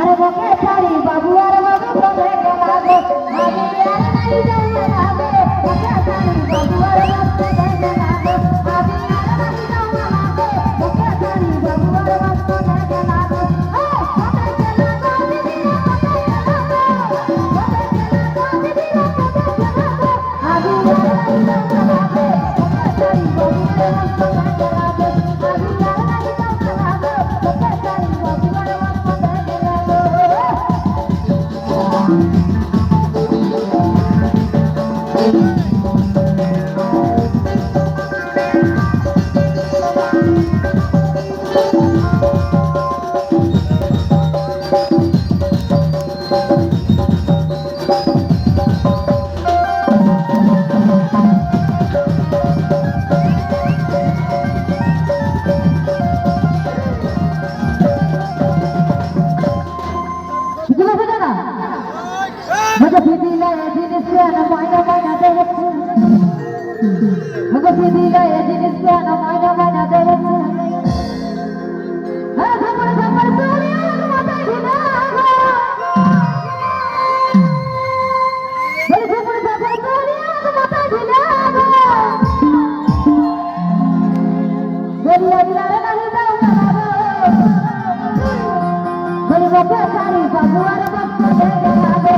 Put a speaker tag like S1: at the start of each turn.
S1: अरे बके सारी बाबू अरे बाबू बोले के लागे अभी यार नहीं जाऊंगा लागे बके सारी बाबू अरे बाबू बोले के लागे अभी यार नहीं जाऊंगा लागे बके सारी बाबू अरे बाबू बोले के लागे ए बोले के लागे दीदी रे बोले के लागे बोले के लागे दीदी रे बोले के लागे अभी यार नहीं जाऊंगा लागे बके सारी बाबू अरे बाबू बोले के लागे अभी यार नहीं जाऊंगा लागे बके सारी बाबू अरे बाबू बोले के लागे Gila saudara, maka fitilah ya jenisnya namanya terus, maka fitilah ya jenisnya namanya terus. Sampai surya mata hinaga, sampai surya mata hinaga. Jadi ada nahi tahu nada. Bagi bapak cari babu ada bapak jaga jaga,